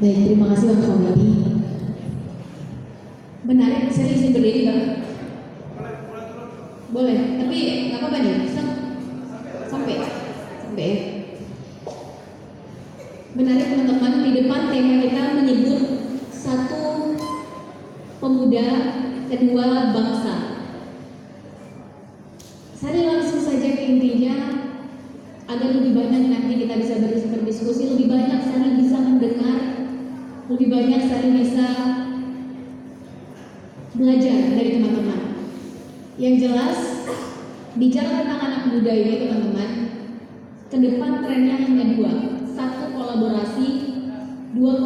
Baik, terima kasih Bang Fawzi. Menarik, saya izin berdiri Bang. Boleh, tapi nggak apa-apa nih. Sampai. Menarik teman-teman, di depan tema kita menyebut satu pemuda, kedua bangsa. Saya langsung saja ke intinya, agar lebih banyak nanti kita bisa berdiskusi, lebih banyak saling bisa mendengar, lebih banyak saling bisa belajar dari teman-teman. Yang jelas, bicara tentang anak muda ini teman-teman, ke depan trennya hanya dua. Satu, kolaborasi. Dua,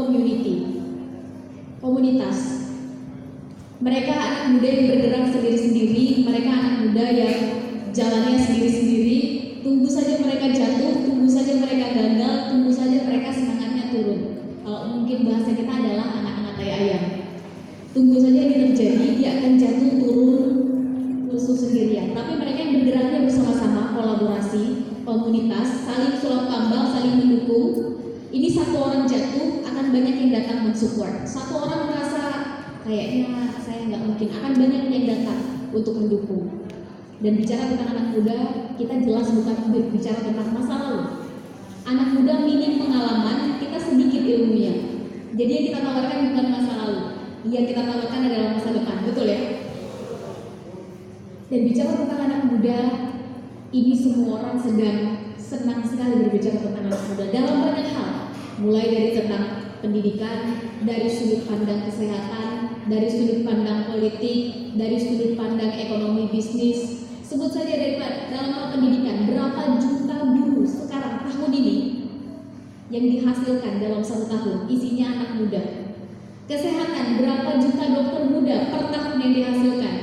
komunitas. Mereka anak muda yang bergerak sendiri-sendiri, mereka anak muda yang jalannya sendiri-sendiri. Tunggu saja mereka jatuh, tunggu saja mereka gagal, tunggu saja mereka semangatnya turun. Kalau mungkin bahasa kita adalah anak-anak tai ayam. Tunggu saja ini terjadi, dia akan jatuh, turun, lusuh sendirian. Tapi mereka yang bergeraknya bersama-sama, kolaborasi, komunitas, saling sulap kambang, saling mendukung. Ini satu orang jatuh, akan banyak yang datang mensupport. Satu orang merasa kayaknya saya nggak mungkin, akan banyak yang datang untuk mendukung. Dan bicara tentang anak muda, kita jelas bukan bicara tentang masa lalu. Anak muda minim pengalaman, kita sedikit ilmunya. Jadi yang kita tawarkan bukan masa lalu, yang kita tawarkan adalah masa depan, betul ya? Dan bicara tentang anak muda, ini semua orang sedang senang sekali berbicara tentang anak muda dalam banyak hal. Mulai dari tentang pendidikan, dari sudut pandang kesehatan, dari sudut pandang politik, dari sudut pandang ekonomi bisnis. Sebut saja dari dalam hal pendidikan, berapa juta guru sekarang tahun ini yang dihasilkan dalam satu tahun, isinya anak muda. Kesehatan, berapa juta dokter muda per tahun yang dihasilkan,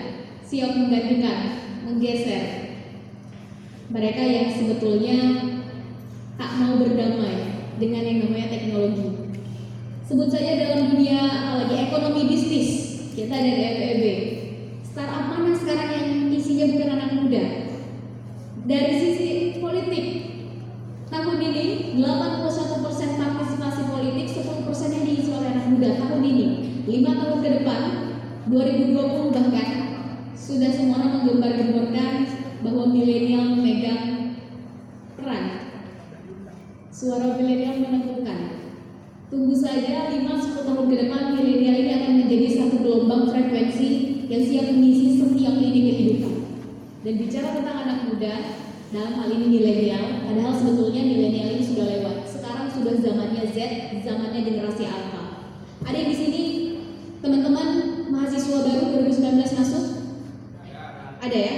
siap menggantikan, menggeser mereka yang sebetulnya tak mau berdamai dengan yang namanya teknologi. Sebut saja dalam dunia apalagi ekonomi bisnis, kita dari FEB. Startup mana sekarang yang isinya bukan anak muda? Dari sisi politik, tahun ini 81% partisipasi politik, 10% yang diisi oleh anak muda tahun ini. 5 tahun ke depan, 2020 bahkan, sudah semua orang menggembar-gemborkan bahwa milenial memegang peran. Suara milenial menentukan. Tunggu saja 5-10 tahun ke depan, milenial ini akan menjadi satu gelombang frekuensi yang siap mengisi setiap lini kehidupan. Dan bicara tentang anak muda, dalam hal ini milenial, padahal sebetulnya milenial ini sudah lewat. Sekarang sudah zamannya Z, zamannya generasi Alpha. Ada yang di sini teman-teman mahasiswa baru 2019 masuk? Ada ya?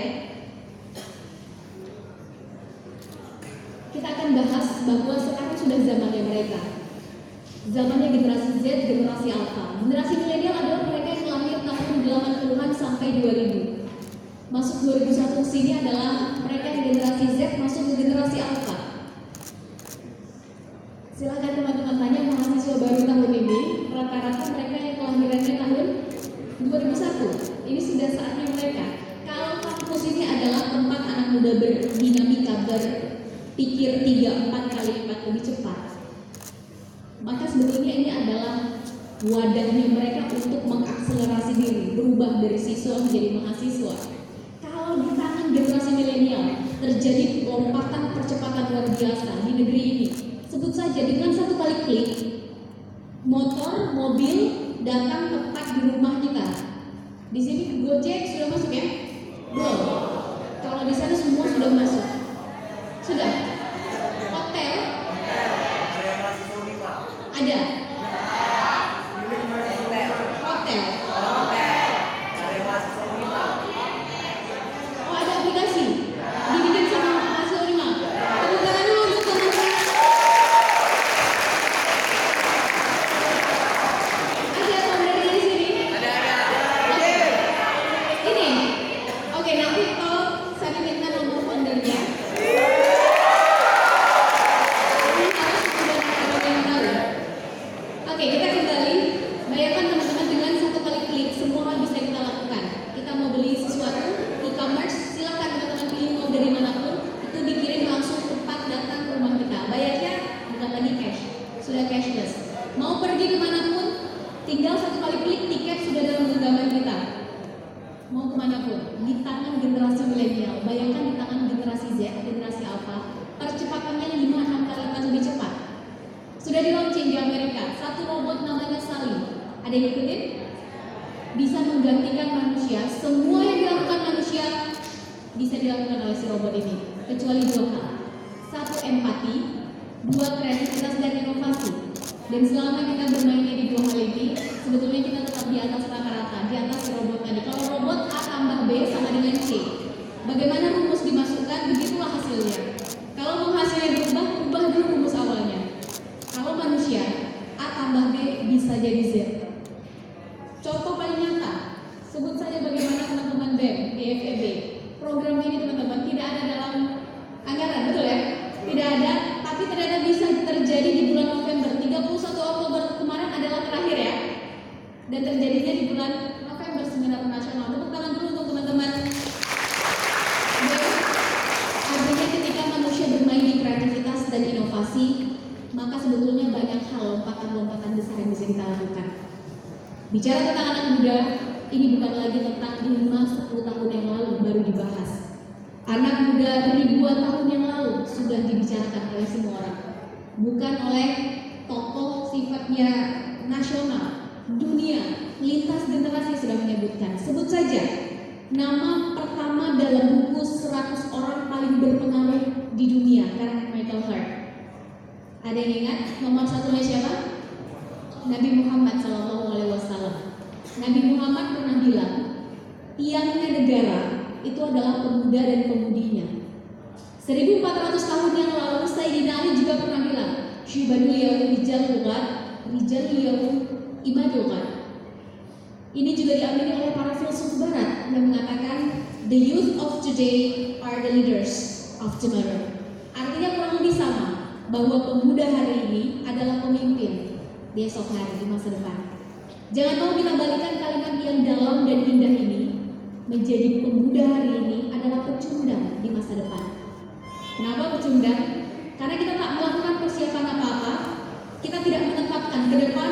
Kita akan bahas bahwa sekarang sudah zamannya mereka. Zamannya generasi Z, generasi Alpha. Generasi milenial adalah mereka yang lahir tahun 80-an sampai 2000. Masuk 2001 ke sini adalah mereka yang generasi Z masuk ke generasi Alpha. Silakan teman-teman tanya mahasiswa baru tahun ini, rata-rata mereka yang kelahirannya tahun 2001. Ini sudah saatnya mereka. Kalau kampus ini adalah tempat anak muda berdinamika, berpikir 3-4 kali lipat lebih cepat, maka sebetulnya ini adalah wadahnya mereka untuk mengakselerasi diri, berubah dari siswa menjadi mahasiswa. Kalau di tangan generasi milenial terjadi lompatan percepatan luar biasa di negeri ini, sebut saja dengan satu kali klik, motor, mobil datang tepat di rumah kita. Di sini Gojek sudah masuk ya? Belum. Kalau di sana semua sudah masuk. Sudah. Hotel ada. Hotel. Oh, ada aplikasi. Dibikin sama mahasiswa 5. Tepuk tangan dulu untuk teman-teman. Ada founder dari sini? Ada. Ini. Oke, nanti kalau saya minta nomor foundernya. Oke, kita kembali. Bayangkan teman-teman, dengan satu kali klik semua hal bisa kita lakukan. Kita mau beli sesuatu, e-commerce, silakan teman-teman pilih mau dari manapun, itu dikirim langsung tepat datang ke rumah kita. Bayarnya bukan lagi cash, sudah cashless. Mau pergi pergi kemanapun, tinggal satu kali klik tiket sudah dalam genggaman kita. Mau kemanapun, di tangan generasi milenial. Bayangkan di tangan generasi Z, generasi Alpha, percepatannya 5-6 kali lipat lebih cepat. Sudah di launching di Amerika, satu robot namanya Sally. Ada yang ikutin? Bisa menggantikan manusia. Semua yang dilakukan manusia bisa dilakukan oleh si robot ini, kecuali 2 hal. 1, empati. 2, kreativitas dan inovasi. Dan selama kita bermainnya di 2 hal ini, sebetulnya kita tetap di atas rata-rata, di atas si robot tadi. Kalau robot A tambah B sama dengan C, bagaimana rumus dimasukkan, begitulah hasilnya. Kalau mau hasilnya berubah, ubah dulu rumus awalnya. Kalau manusia, A tambah B bisa jadi Z. Contoh paling nyata, sebut saja bagaimana teman-teman BEM, EFEB. Program ini teman-teman tidak ada dalam anggaran, betul ya? Tidak ada, tapi ternyata bisa terjadi di bulan November. 31 Oktober kemarin adalah terakhir ya. Dan terjadinya di bulan November, seminar nasional. Tepuk tangan dulu untuk teman-teman. Artinya ketika manusia bermain di kreativitas dan inovasi, maka sebetulnya banyak hal lompatan-lompatan besar yang bisa kita lakukan. Bicara tentang anak muda, ini bukan lagi tentang 5-10 tahun yang lalu baru dibahas. Anak muda ribuan tahun yang lalu sudah dibicarakan oleh semua orang. Bukan oleh tokoh sifatnya nasional, dunia, lintas generasi sudah menyebutkan. Sebut saja nama pertama dalam buku 100 orang paling berpengaruh di dunia, karangan Michael Hart. Ada yang ingat nomor 1-nya siapa? Nabi Muhammad SAW. Nabi Muhammad pernah bilang, tiangnya negara itu adalah pemuda dan pemudinya. 1400 tahun yang lalu Sayyidina Ali juga pernah bilang, Syibadul yaum rijal yaum imadul. Ini juga diamini oleh para filsuf barat yang mengatakan the youth of today are the leaders of tomorrow. Artinya kurang lebih sama, bahwa pemuda hari ini adalah pemimpin di esok hari, di masa depan. Jangan mau kita balikan kalimat yang dalam dan indah ini menjadi pemuda hari ini adalah pecundang di masa depan. Kenapa pecundang? Karena kita tak melakukan persiapan apa-apa, kita tidak menetapkan ke depan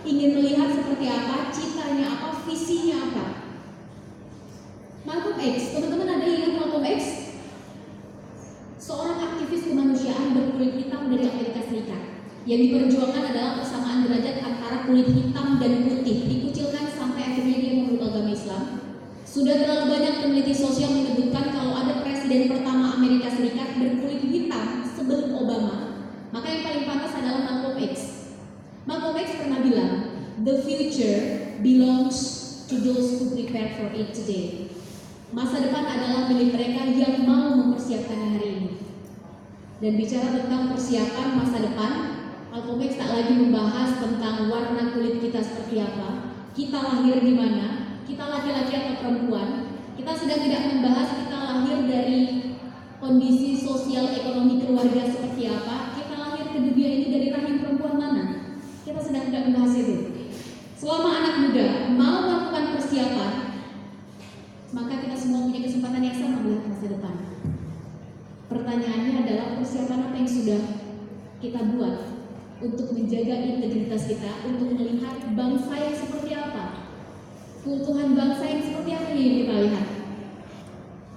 ingin melihat seperti apa, citanya apa, visinya apa. Malcolm X, teman-teman ada yang ingat Malcolm X? Seorang aktivis kemanusiaan berkulit hitam dari Amerika Serikat. Yang diperjuangkan adalah persamaan derajat antara kulit hitam dan putih, dikucilkan sampai akhirnya dia memeluk agama Islam. Sudah terlalu banyak peneliti sosial menyebutkan kalau ada presiden pertama Amerika Serikat berkulit hitam sebelum Obama, maka yang paling pantas adalah Malcolm X. Malcolm X pernah bilang, the future belongs to those who prepare for it today. Masa depan adalah milik mereka yang mau mempersiapkannya hari ini. Dan bicara tentang persiapan masa depan, Malcolm X tak lagi membahas tentang warna kulit kita seperti apa, kita lahir di mana, kita laki-laki atau perempuan. Kita sedang tidak membahas kita lahir dari kondisi sosial ekonomi keluarga seperti apa, kita lahir ke dunia ini dari rahim perempuan mana. Kita sedang tidak membahas itu. Selama anak muda mau melakukan persiapan, maka kita semua punya kesempatan yang sama melihat masa depan. Pertanyaannya adalah persiapan apa yang sudah kita buat untuk menjaga integritas kita, untuk melihat bangsa yang seperti apa, keutuhan bangsa yang seperti apa yang kita lihat.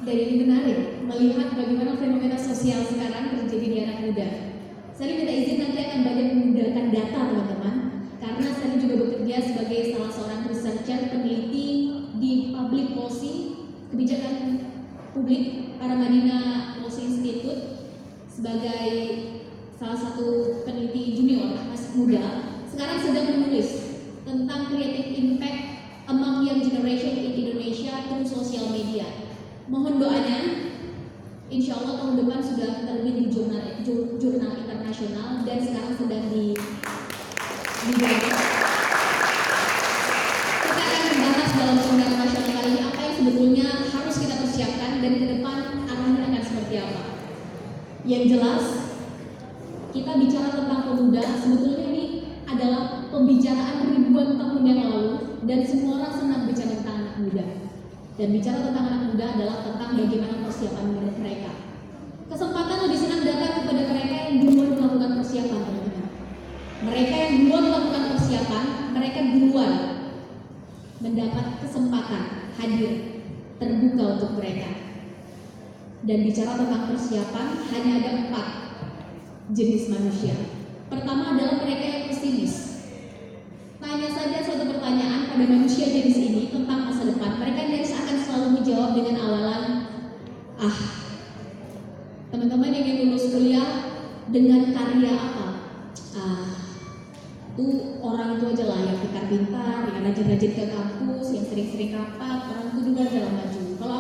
Dan ini menarik, melihat bagaimana fenomena sosial sekarang terjadi di anak muda. Saya minta izin nanti akan banyak menggunakan data teman-teman, karena saya juga bekerja sebagai salah seorang researcher peneliti di Public Policy, kebijakan publik Paramadina Policy Institute, sebagai salah satu peneliti junior masih muda. Sekarang sedang menulis tentang creative impact among young generation in Indonesia through social media. Mohon doanya, insya Allah tahun depan sudah terbit di jurnal internasional dan sekarang sedang dibuat. Kita akan membahas dalam jurnal nasional kali ini apa yang sebetulnya harus kita persiapkan dan ke depan arahnya akan seperti apa. Yang jelas, kita bicara tentang pemuda, sebetulnya ini adalah pembicaraan ribuan tahun yang lalu dan semua orang senang bicara tentang anak muda. Dan bicara tentang anak muda adalah tentang bagaimana persiapan mereka. Kesempatan lebih senang datang kepada mereka yang duluan melakukan persiapan, teman-teman. Mereka yang duluan melakukan persiapan, mereka duluan mendapat kesempatan hadir, terbuka untuk mereka. Dan bicara tentang persiapan, hanya ada 4 jenis manusia. Pertama adalah mereka yang pesimis. Tanya saja suatu pertanyaan pada manusia jenis ini tentang masa depan, mereka nyaris akan selalu menjawab dengan awalan, teman-teman yang ingin lulus kuliah dengan karya apa? Tuh orang itu aja lah yang pintar-pintar, yang rajin-rajin ke kampus, yang sering-sering rapat, orang itu juga jalan maju. Kalau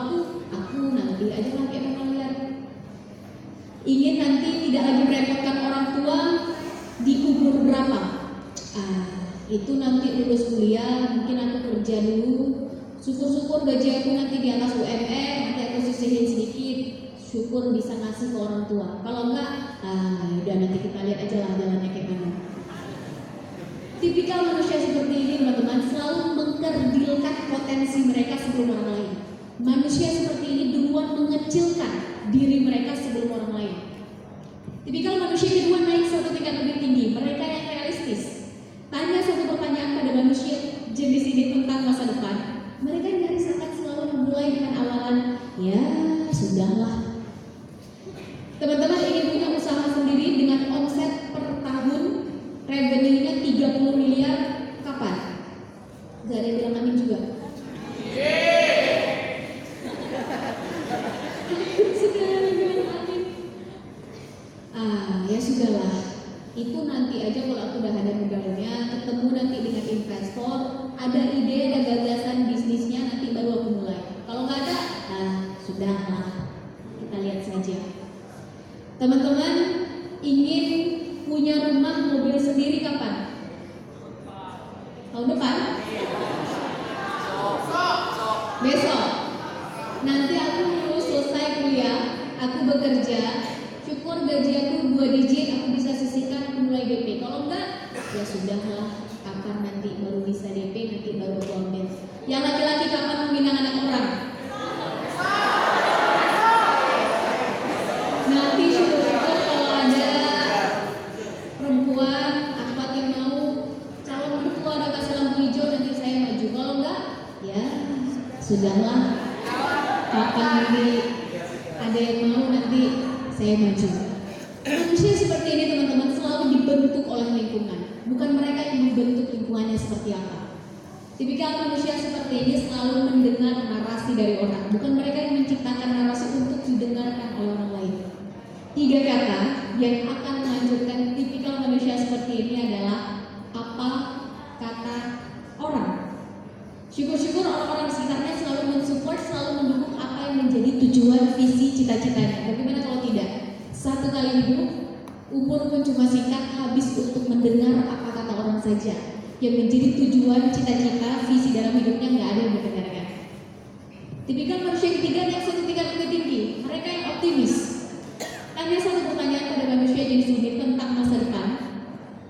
aku nanti aja lah kayak kalian. Ingin nanti tidak lagi merepotkan orang tua di umur berapa? Itu nanti lulus kuliah, mungkin aku kerja dulu, syukur-syukur gaji aku nanti di atas UMR, nanti aku sisihin sedikit, syukur bisa ngasih ke orang tua. Kalau enggak, udah nanti kita lihat aja lah jalannya kayak mana. Tipikal manusia seperti ini teman-teman selalu mengkerdilkan potensi mereka sebelum orang lain. Manusia seperti ini duluan mengecilkan diri mereka sebelum orang lain. Tipikal manusia kedua naik satu tingkat lebih tinggi, mereka yang realistis. Tanya satu pertanyaan pada manusia jenis ini tentang masa depan, mereka nyaris akan selalu memulai dengan awalan, ya sudahlah. Teman-teman ingin punya usaha sendiri dengan omset per tahun revenue-nya 30 miliar, kapan? Gak ada yang bilang amin juga. Ya sudahlah. Itu nanti aja kalau aku udah ada modalnya, ketemu nanti dengan investor, ada ide, ada gagasan bisnisnya, nanti baru aku mulai. Kalau nggak ada, sudahlah. Kita lihat saja. Teman-teman ingin punya rumah mobil sendiri kapan? Tahun depan? Besok. Nanti aku lulus selesai kuliah, aku bekerja, syukur gaji aku 2 digit, aku bisa sisihkan, aku mulai DP. Kalau enggak, ya sudahlah. Kapan nanti baru bisa DP, nanti baru aku ambil. Yang laki-laki kapan meminang anak orang? Nanti syukur-syukur kalau ada perempuan akhwat yang mau calon mertua ada kasih lampu hijau, nanti saya maju. Kalau enggak, ya sudahlah. Kapan nanti ada yang mau, nanti saya maju. Manusia seperti ini teman-teman selalu dibentuk oleh lingkungan, bukan mereka yang membentuk lingkungannya seperti apa. Tipikal manusia seperti ini selalu mendengar narasi dari orang, bukan mereka yang menciptakan narasi untuk didengarkan oleh orang lain. 3 kata yang akan melanjutkan tipikal manusia seperti ini adalah apa kata orang. Syukur-syukur orang-orang sekitarnya selalu mensupport, selalu mendukung apa yang menjadi tujuan, visi, cita-citanya. Bagaimana kalau tidak? Satu kali hidup, umur pun cuma singkat, habis untuk mendengar apa kata orang saja. Yang menjadi tujuan, cita-cita, visi dalam hidupnya nggak ada yang didengarkan. Tipikal manusia ketiga yang satu tingkat lebih tinggi, mereka yang optimis. Tanya satu pertanyaan pada manusia jenis ini tentang masa depan,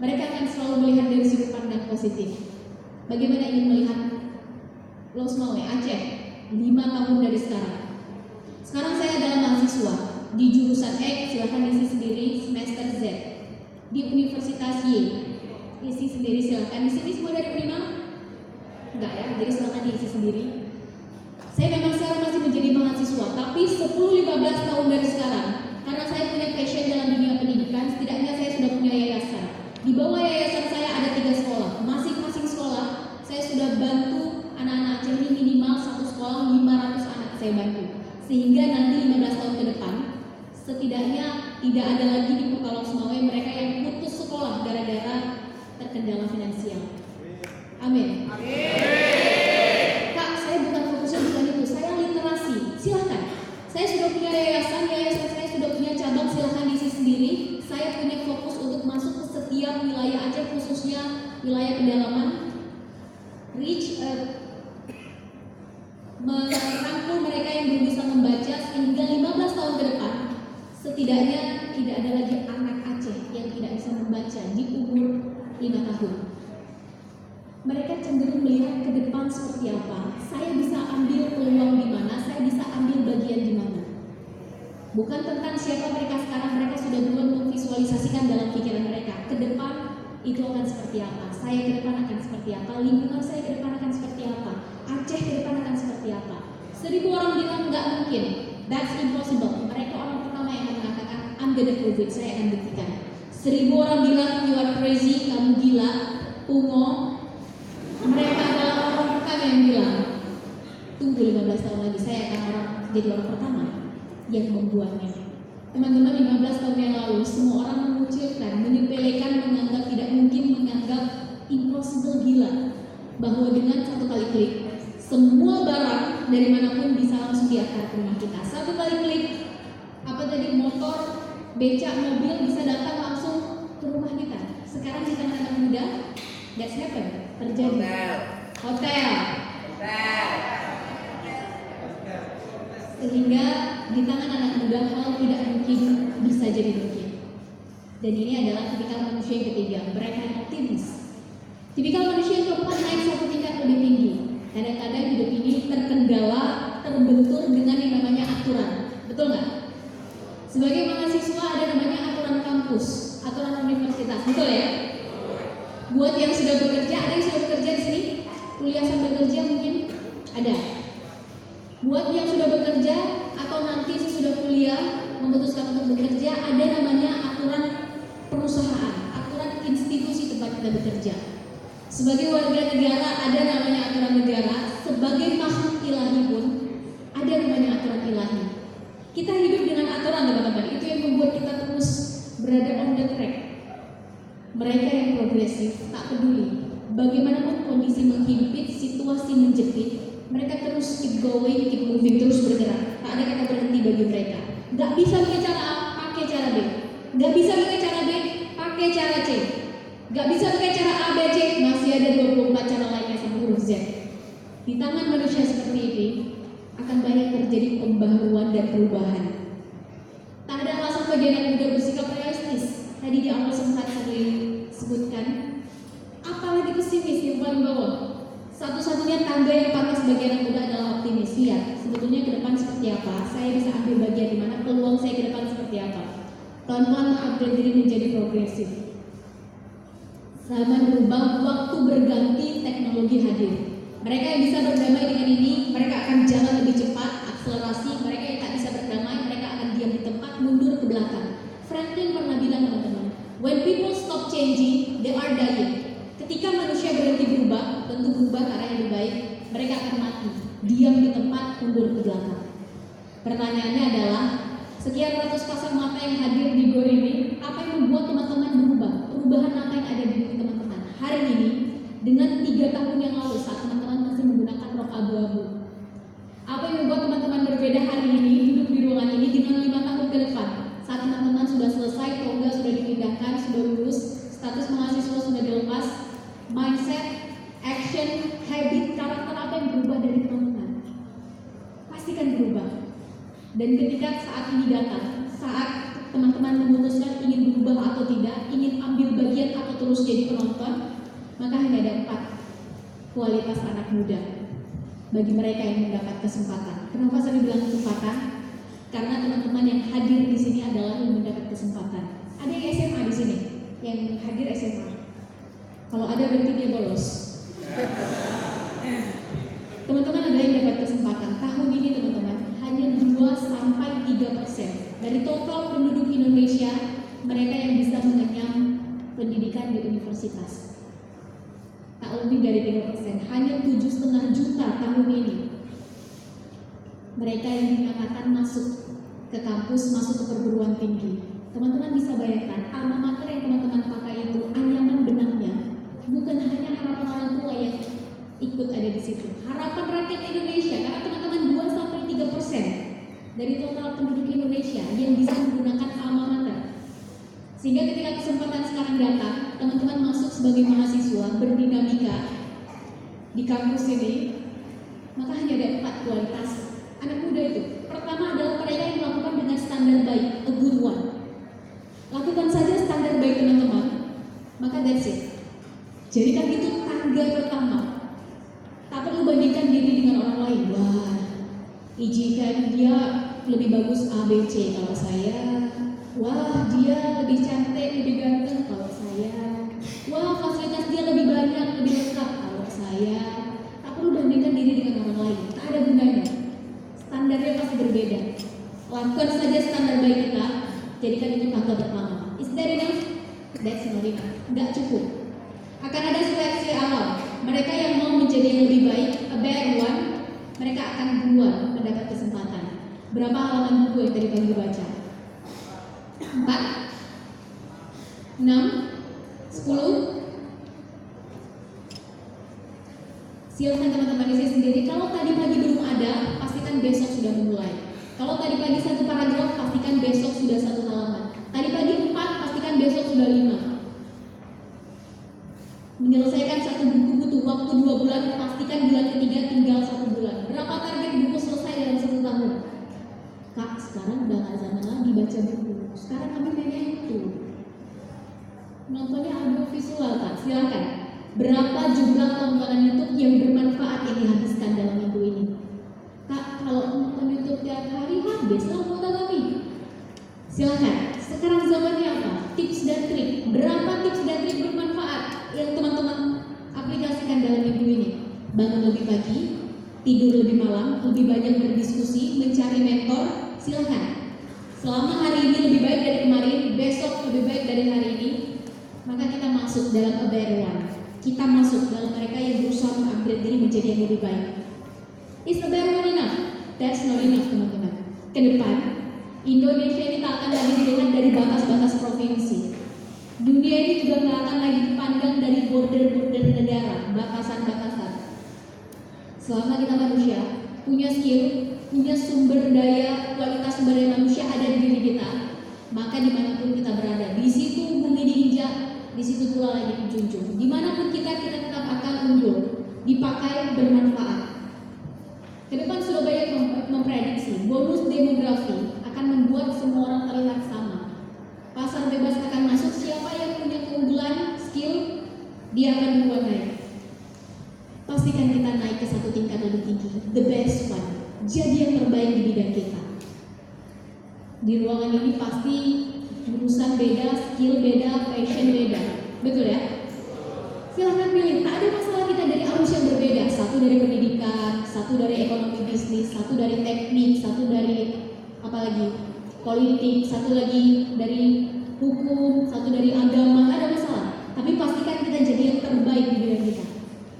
mereka akan selalu melihat dari sudut pandang positif. Bagaimana ingin melihat Los Mawe, Aceh, 5 tahun dari sekarang. Sekarang saya adalah mahasiswa di jurusan X, silahkan isi sendiri, semester Z. Di Universitas Y, isi sendiri silahkan. Di sini semua dari prima? Enggak ya, jadi silahkan diisi sendiri. Saya memang sekarang masih menjadi mahasiswa, tapi 10-15 tahun dari sekarang, karena saya punya passion dalam dunia pendidikan, setidaknya saya sudah punya yayasan. Di bawah yayasan saya ada 3 sekolah. Masing-masing sekolah saya sudah bantu anak-anak Aceh ini minimal 1 sekolah 500 anak saya bantu. Sehingga nanti 15 tahun ke depan, setidaknya tidak ada lagi di Kota Los Mawe mereka yang putus sekolah gara-gara terkendala finansial. Amin. Kak, saya bukan fokusnya bukan itu, saya literasi. Silahkan. Saya sudah punya yayasan saya sudah punya cabang, silahkan diisi sendiri. Saya punya fokus untuk masuk ke setiap wilayah Aceh, khususnya wilayah pedalaman, reach merangkul mereka yang belum bisa membaca sehingga 15 tahun ke depan setidaknya tidak ada lagi anak Aceh yang tidak bisa membaca di umur 5 tahun. Mereka cenderung melihat ke depan seperti apa. Saya bisa ambil peluang di mana, saya bisa ambil bagian di mana. Bukan tentang siapa mereka sekarang, mereka sudah duluan memvisualisasikan dalam pikiran mereka. Ke depan itu akan seperti apa, saya ke depan akan seperti apa, lingkungan saya ke depan akan seperti apa, Aceh ke depan akan seperti apa. 1000 orang bilang nggak mungkin, that's impossible. Mereka orang pertama yang akan mengatakan I'm gonna prove it, saya akan buktikan. 1000 orang bilang you are crazy, kamu gila, pungo. Mereka adalah orang pertama yang bilang tunggu 15 tahun lagi saya akan jadi orang pertama yang membuatnya. Teman-teman, 15 tahun yang lalu semua orang mengucilkan, menyepelekan, menganggap tidak mungkin, menganggap impossible, gila, bahwa dengan satu kali klik semua barang dari manapun bisa langsung diantar ke rumah kita. Satu kali klik, apa tadi, motor, becak, mobil bisa datang langsung ke rumah kita. Sekarang di tangan anak muda, that's happen, terjadi. Hotel. Sehingga di tangan anak muda hal tidak mungkin bisa jadi mungkin. Dan ini adalah tipikal manusia yang ketiga, mereka yang optimis. Tipikal manusia yang keempat naik satu tingkat lebih tinggi. Kadang-kadang hidup ini terkendala, terbentur dengan yang namanya aturan. Betul nggak? Sebagai mahasiswa ada namanya aturan kampus, aturan universitas. Betul ya? Buat yang sudah bekerja, ada yang sudah bekerja di sini? Kuliah sambil kerja mungkin? Ada. Buat yang sudah bekerja atau nanti sesudah kuliah memutuskan untuk bekerja, ada namanya aturan perusahaan, aturan institusi tempat kita bekerja. Sebagai warga negara ada namanya aturan negara, sebagai makhluk ilahi pun ada namanya aturan ilahi. Kita hidup dengan aturan, teman-teman, itu yang membuat kita terus berada on the track. Mereka yang progresif tak peduli bagaimanapun kondisi menghimpit, situasi menjepit, mereka terus keep going, keep moving, terus bergerak. Tak ada kata berhenti bagi mereka. Gak bisa pakai cara A, pakai cara B. Gak bisa pakai cara B, pakai cara C. Gak bisa pakai cara A, B, C, masih ada 24 cara lainnya sampai huruf Z. Di tangan manusia seperti ini akan banyak terjadi pembaharuan dan perubahan. Tak ada alasan bagi anak muda bersikap realistis. Tadi di awal sempat saya sebutkan, apalagi pesimis yang paling bawah. Satu-satunya tanda yang pantas bagi anak muda adalah optimis. Lihat, sebetulnya ke depan seperti apa, saya bisa ambil bagian di mana, peluang saya ke depan seperti apa. Pelan-pelan upgrade diri menjadi progresif. Zaman berubah, waktu berganti, teknologi hadir. Mereka yang bisa berdamai dengan ini, mereka akan jalan lebih cepat, akselerasi. Mereka yang tak bisa berdamai, mereka akan diam di tempat, mundur ke belakang. Franklin pernah bilang, teman-teman, when people stop changing, they are dying. Ketika manusia berhenti berubah, tentu berubah ke arah yang lebih baik, mereka akan mati, diam di tempat, mundur ke belakang. Pertanyaannya adalah, sekian ratus pasang mata yang hadir di GOR ini, apa yang membuat teman-teman berubah? Perubahan apa yang ada di diri teman-teman hari ini dengan 3 tahun yang lalu saat teman-teman masih menggunakan rok abu-abu? Apa yang membuat teman-teman berbeda hari ini, hidup di ruangan ini dengan 5 tahun ke depan? Saat teman-teman sudah selesai, tongga sudah dipindahkan, sudah lulus, status mahasiswa sudah dilepas, mindset, action, habit, karakter apa yang berubah dari teman-teman? Pastikan berubah. Dan ketika saat ini datang, saat teman-teman memutuskan ingin berubah atau tidak, ingin ambil bagian atau terus jadi penonton, maka hanya ada 4 kualitas anak muda bagi mereka yang mendapat kesempatan. Kenapa saya bilang kesempatan? Karena teman-teman yang hadir di sini adalah yang mendapat kesempatan. Ada yang SMA di sini, yang hadir SMA. Kalau ada berarti dia bolos. Teman-teman ada yang dapat kesempatan. Tahun ini teman-teman hanya 2-3% dari total penduduk Indonesia mereka yang bisa mengenyam pendidikan di universitas. Tak lebih dari 3%, hanya 7,5 juta tahun ini. Mereka yang dinyatakan masuk ke kampus, masuk ke perguruan tinggi. Teman-teman bisa bayangkan, alma mater yang teman-teman pakai itu anyaman benangnya bukan hanya harapan orang tua yang ikut ada di situ. Harapan rakyat Indonesia, karena teman-teman 2-3% dari total penduduk Indonesia yang bisa menggunakan alma mater. Sehingga ketika kesempatan sekarang datang, teman-teman masuk sebagai mahasiswa berdinamika di kampus ini, maka hanya ada 4 kualitas anak muda itu. Pertama adalah mereka yang melakukan dengan standar baik, a good one. Lakukan saja standar baik teman-teman, maka that's it. Jadikan itu tangga pertama. Tak perlu bandingkan diri dengan orang lain. Wah, ijikan dia lebih bagus A, B, C kalau saya. Wah, dia lebih cantik, lebih ganteng kalau saya. nggak cukup. Akan ada seleksi awal. Mereka yang mau menjadi yang lebih baik, a better one, mereka akan keluar mendapat kesempatan. Berapa halaman buku yang tadi pagi baca? 4, 6, 10. Silakan teman-teman isi sendiri. Kalau tadi pagi belum ada, pastikan besok sudah memulai. Kalau tadi pagi 1 paragraf, pastikan besok sudah 1 halaman. Tadi pagi 4, pastikan besok sudah 5. Menyelesaikan 1 buku butuh waktu 2 bulan, pastikan bulan ketiga tinggal 1 bulan. Berapa target buku selesai dalam 1 tahun? Kak, sekarang udah gak zaman lagi baca buku. Sekarang kami pengen itu. Nontonnya audio visual, Kak. Silakan. Berapa jumlah tontonan YouTube yang bermanfaat yang dihabiskan dalam minggu ini? Kak, kalau nonton YouTube tiap hari habis lah kuota kami. Silakan. Sekarang zamannya apa? Tips dan trik. Berapa tips dan trik bermanfaat yang teman-teman aplikasikan dalam minggu ini? Bangun lebih pagi, tidur lebih malam, lebih banyak berdiskusi, mencari mentor. Silakan. Selama hari ini lebih baik dari kemarin, besok lebih baik dari hari ini, maka kita masuk dalam a better one. Kita masuk dalam mereka yang berusaha mengupgrade diri menjadi yang lebih baik. Is a better one enough? That's not enough, teman-teman. Ke depan, Indonesia ini tak akan lagi dilihat dari batas-batas provinsi. Dunia ini juga tak akan lagi dipandang dari border-border negara, batasan-batasan. Selama kita manusia, punya skill, punya sumber daya, kualitas sumber daya manusia ada di diri kita, maka dimanapun kita berada, di situ bumi diinjak, di situ pula lagi dijunjung. Dimanapun kita tetap akan unggul, dipakai bermanfaat. Kedepan sudah banyak memprediksi bonus demografi akan membuat semua orang terlihat sama. Pasar bebas akan masuk, siapa yang punya keunggulan, skill, dia akan membuat naik. Pastikan kita naik ke 1 tingkat lebih tinggi, the best one, jadi yang terbaik di bidang kita. Di ruangan ini pasti jurusan beda, skill beda, passion beda, betul ya? Silahkan pilih, tak ada masalah kita dari arus yang berbeda. 1 dari pendidikan, 1 dari ekonomi bisnis, 1 dari teknik, 1 dari apa lagi? Politik, 1 lagi dari hukum, 1 dari agama, ada masalah. Tapi pastikan kita jadi yang terbaik di bidang kita.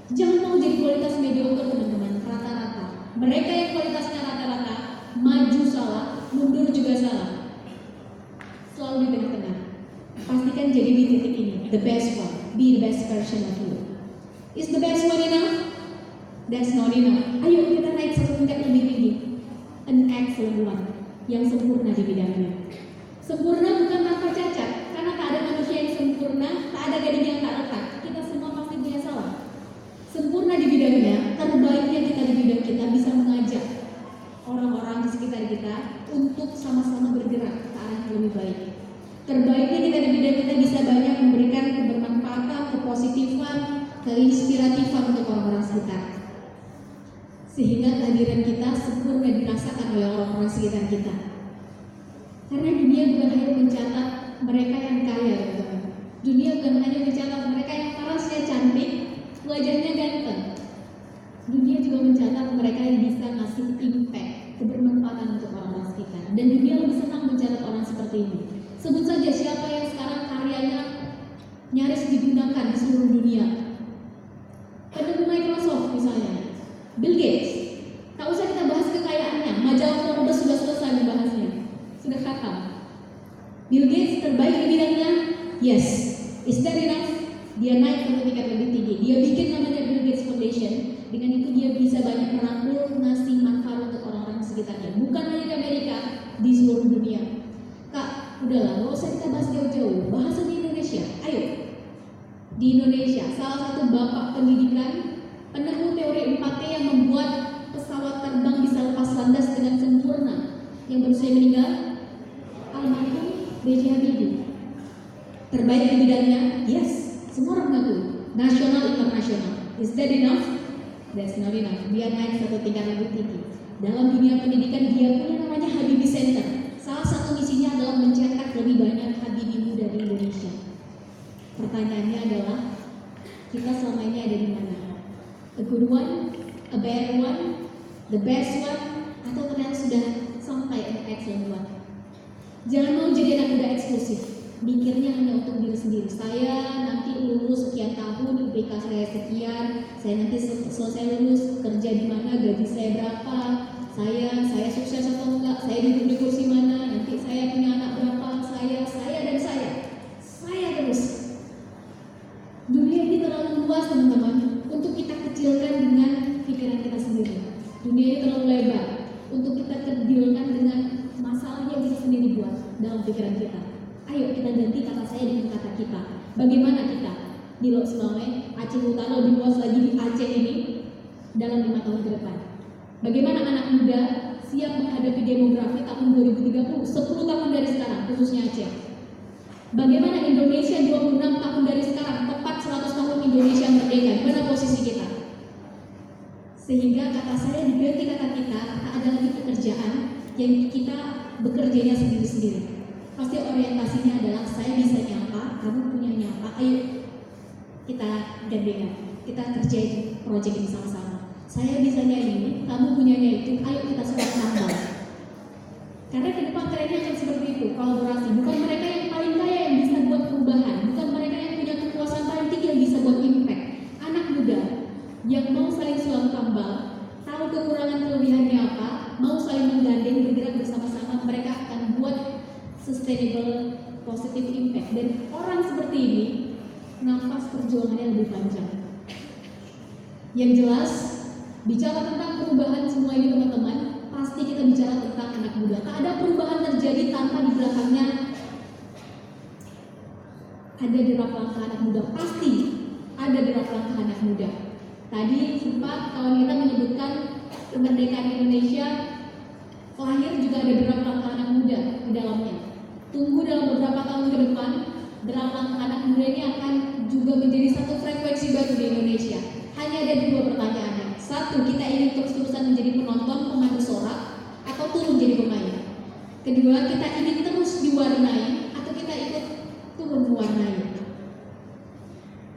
Jangan mau jadi kualitas mediocre, teman-teman, rata-rata. Mereka yang kualitasnya rata-rata, maju salah, mundur juga salah. Selalu di tengah-tengah. Pastikan jadi di titik ini, the best one, be the best version of you. Is the best one enough? That's not enough. Ayo kita naik 1 tingkat lebih tinggi. An excellent one, yang sempurna di bidangnya. Sempurna bukan tanpa cacat, karena tak ada manusia yang sempurna, tak ada gading yang tak retak. Kita semua pasti punya salah. Sempurna di bidangnya, terbaiknya kita di bidang kita bisa mengajak orang-orang di sekitar kita untuk sama-sama bergerak ke arah yang lebih baik. Terbaiknya kita di bidang kita bisa banyak memberikan kebermanfaatan, kepositifan, keinspiratifan untuk orang-orang sekitar. Sehingga kehadiran kita sempurna dirasakan oleh orang-orang sekitar kita. Karena dunia bukan hanya mencatat mereka yang kaya, teman-teman. Dunia bukan hanya mencatat mereka yang parasnya cantik, wajahnya ganteng. Dunia juga mencatat mereka yang bisa ngasih impact, kebermanfaatan untuk orang-orang sekitar. Dan dunia lebih senang mencatat orang seperti ini. Sebut saja siapa yang sekarang karyanya nyaris digunakan di seluruh dunia. Penemu Microsoft misalnya, Bill Gates. Tak usah kita bahas kekayaannya, majalah Forbes sudah selesai membahasnya, sudah khatam. Bill Gates terbaik di bidangnya, yes. Is that enough? Dia naik ke tingkat lebih tinggi. Dia bikin namanya Bill Gates Foundation. Dengan itu dia bisa banyak merangkul, ngasih manfaat untuk orang-orang sekitarnya. Bukan hanya di Amerika, di seluruh dunia. Kak, udahlah, nggak usah kita bahas jauh-jauh. Bahasa di Indonesia, ayo. Di Indonesia, salah satu bapak pendidikan, penemu teori 4T yang membuat pesawat terbang bisa lepas landas dengan sempurna. Yang baru saja meninggal, almarhum B.J. Habibie. Terbaik di bidangnya, yes. Semua orang mengaku, nasional, internasional. Is that enough? That's not enough. Dia naik 1 tingkat lebih tinggi. Dalam dunia pendidikan, dia punya namanya Habibie Center. Salah satu misinya adalah mencetak lebih banyak Habibie muda di Indonesia. Pertanyaannya adalah, kita selama ini ada di mana? A good one, a better one, the best one, atau ternyata sudah sampai an excellent one? Jangan mau jadi anak muda eksklusif. mikirnya hanya untuk diri sendiri. Saya nanti lulus sekian tahun, IPK saya sekian, saya nanti selesai lulus kerja di mana, gaji saya berapa, saya sukses atau enggak, saya duduk di kursi mana, nanti saya punya anak berapa, saya terus. Dunia ini terlalu luas teman-teman untuk kita kecilkan dengan pikiran kita sendiri. Dunia ini terlalu lebar untuk kita kecilkan dengan masalah yang kita sendiri buat dalam pikiran kita. Ayo kita ganti kata saya dengan kata kita. Bagaimana kita di Lok Sulawesi, Aceh Utara, lebih luas lagi di Aceh ini dalam 5 tahun ke depan? Bagaimana anak muda siap menghadapi demografi tahun 2030, 10 tahun dari sekarang, khususnya Aceh? Bagaimana Indonesia 26 tahun dari sekarang, tepat 100 tahun Indonesia merdeka, mana posisi kita? Sehingga kata saya diganti kata kita, tak ada lagi pekerjaan yang kita bekerjanya sendiri-sendiri. Pasti orientasinya adalah saya bisanya apa, kamu punyanya apa, ayo kita gandengan, kita kerjain proyek ini sama-sama. Saya bisanya ini, kamu punyanya itu, ayo kita surat tambah. Karena ke depan trennya akan seperti itu, kolaborasi. Bukan mereka yang paling kaya yang bisa buat perubahan, bukan mereka yang punya kekuasaan paling tinggi yang bisa buat impact. Anak muda yang mau saling sulam tambal, tahu kekurangan kelebihannya apa, mau saling menggandeng, bergerak bersama-sama, mereka akan buat sustainable positive impact. Dan orang seperti ini nafas perjuangannya lebih panjang. Yang jelas, bicara tentang perubahan semua ini teman-teman, pasti kita bicara tentang anak muda. Tak ada perubahan terjadi tanpa di belakangnya ada derap langkah anak muda. Pasti ada derap langkah anak muda. Tadi sempat kawan kita menyebutkan kemerdekaan Indonesia lahir juga ada derap langkah anak muda di dalamnya. Tunggu dalam beberapa tahun ke depan, derap langkah anak muda ini akan juga menjadi satu frekuensi baru di Indonesia. Hanya ada 2 pertanyaannya. 1, kita ingin terus-terusan menjadi penonton, pemandu sorak, atau turun jadi pemain. Kedua, kita ingin terus diwarnai, atau kita ikut turun mewarnai.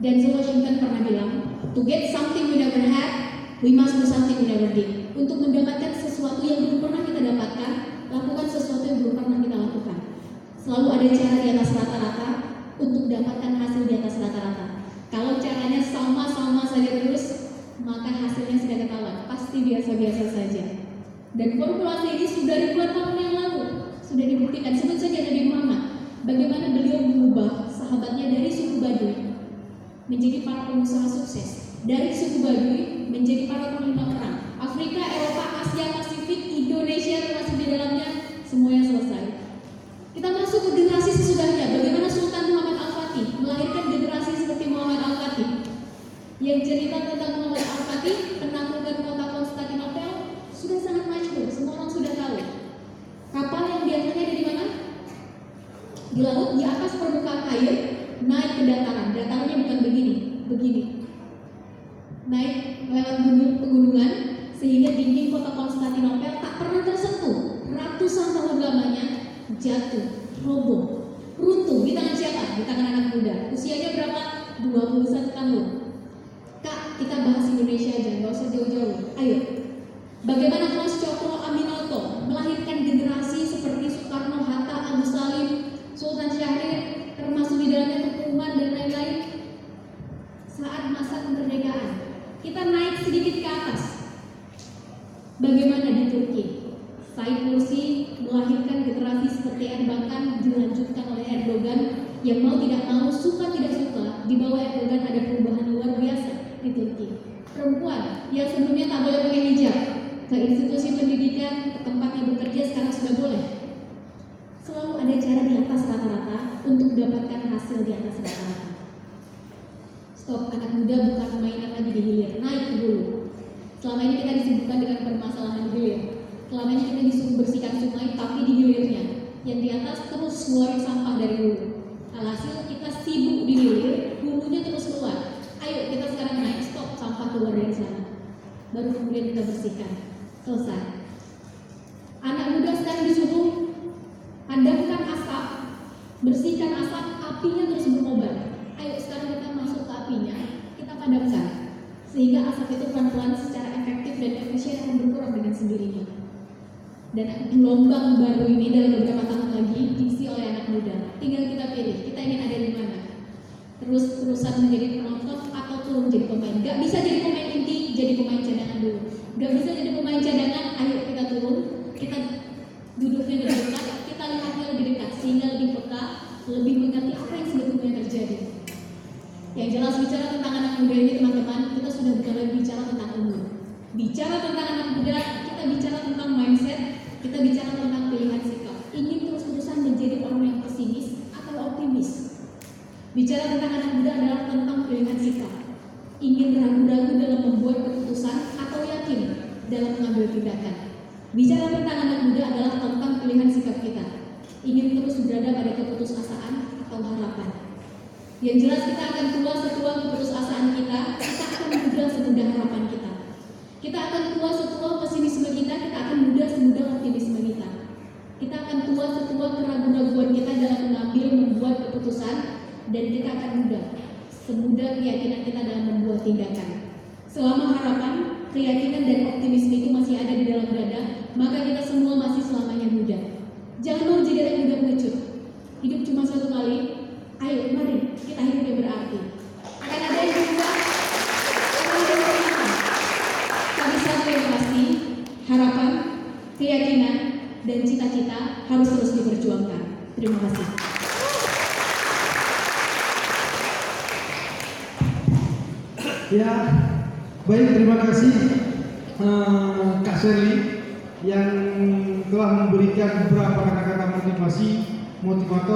Denzel Washington pernah bilang, to get something we never had, we must do something we never did. Untuk mendapatkan sesuatu yang belum pernah kita dapatkan, lakukan sesuatu yang belum pernah kita lakukan. Selalu ada cara di atas rata-rata untuk dapatkan hasil di atas rata-rata. Kalau caranya sama-sama saja terus, maka hasilnya sudah ketahuan, pasti biasa-biasa saja. Dan formulasi ini sudah ribuan tahun yang lalu sudah dibuktikan. Sebut saja Nabi Muhammad, bagaimana beliau mengubah sahabatnya dari suku Baduy menjadi para pengusaha sukses, dari suku Baduy menjadi para panglima perang. Afrika, Eropa, Asia, Pasifik, Indonesia termasuk di dalamnya, semuanya selesai. Kita masuk ke generasi sesudahnya. Bagaimana Sultan Muhammad Al-Fatih melahirkan generasi seperti Muhammad Al-Fatih, yang cerita tentang Muhammad Al-Fatih penaklukan kota Konstantinopel sudah sangat masyhur, semua orang sudah tahu. Kapal yang biasanya ada di mana? Di laut, di atas permukaan air, naik ke dataran. Datarannya bukan begini. Naik lewat pegunungan, sehingga dinding kota Konstantinopel tak pernah tersentuh. Ratusan tahun lamanya jatuh, roboh, runtuh. Di tangan siapa? Di tangan anak muda. Usianya berapa? 21 tahun. Kak, kita bahas Indonesia aja, nggak usah jauh-jauh. Ayo. Bagaimana Mas Cokro Aminoto melahirkan generasi seperti Soekarno, Hatta, Agus Salim, Sultan Syahrir, termasuk di dalamnya Tengku Umar dan lain-lain. Saat masa kemerdekaan, kita naik sedikit ke atas. Bagaimana di Turki? Said Nursi melahirkan generasi seperti Erbakan, dilanjutkan oleh Erdogan, yang mau tidak mau, suka tidak suka, di bawah Erdogan ada perubahan luar biasa di Turki. Perempuan yang sebelumnya tak boleh pakai hijab, ke institusi pendidikan, ke tempatnya bekerja, sekarang sudah boleh. Selalu ada cara di atas rata-rata untuk mendapatkan hasil di atas rata-rata. Stop, anak muda bukan mainan lagi di hilir, naik ke hulu. Selama ini kita disibukkan dengan permasalahan hilir. Selama ini kita disuruh bersihkan sungai, tapi di hilirnya. Yang di atas terus ngeluarin sampah dari hulu. Alhasil kita sibuk di hilir, hulunya terus keluar. Ayo kita sekarang naik, stop, sampah keluar dari sana. Baru kemudian kita bersihkan. Selesai. Anak muda sekarang disuruh padamkan asap, bersihkan asap, apinya terus berkobar. Ayo sekarang kita masuk ke apinya, kita padamkan. Sehingga asap itu pelan-pelan secara efektif dan efisien akan berkurang dengan sendirinya. Dan gelombang baru ini dalam beberapa tahun lagi diisi oleh anak muda. Tinggal kita pilih, kita ingin ada di mana. Terusan menjadi penonton atau turun jadi pemain. Gak bisa jadi pemain inti, jadi pemain cadangan dulu. Gak bisa jadi pemain cadangan, ayo kita turun. Kita duduknya lebih dekat, kita lihatnya lebih dekat, sehingga lebih peka, lebih mengerti apa yang sebetulnya terjadi. Yang jelas bicara tentang anak muda ini teman-teman, kita sudah bukan lagi bicara tentang umur. Bicara tentang anak muda, kita bicara tentang mindset, kita bicara tentang pilihan sikap. Ingin terus-terusan menjadi orang yang pesimis atau optimis. Bicara tentang anak muda adalah tentang pilihan sikap. Ingin ragu-ragu dalam membuat keputusan atau yakin dalam mengambil tindakan. Bicara tentang anak muda adalah tentang pilihan sikap kita. Ingin terus berada pada keputusasaan atau harapan. Yang jelas kita akan tua setua keputusasaan kita akan muda semudah harapan kita. Kita akan tua setua pesimisme kita akan muda semudah optimisme kita. Kita akan tua setua keraguan-raguan kita dalam mengambil membuat keputusan, dan kita akan muda semudah keyakinan kita dalam membuat tindakan. Selama harapan, keyakinan dan optimisme itu masih ada di dalam dada, maka kita semua masih selamanya muda. Jangan mau jadi anak muda pengecut. Hidup cuma satu kali. Ayo, mari kita hidup yang berarti. Akan ada yang berubah, akan ada yang berubah. Tapi satu yang pasti, harapan, keyakinan, dan cita-cita harus terus diperjuangkan. Terima kasih. Ya, baik, terima kasih Kak Sherly yang telah memberikan beberapa kata-kata motivasi, motivator.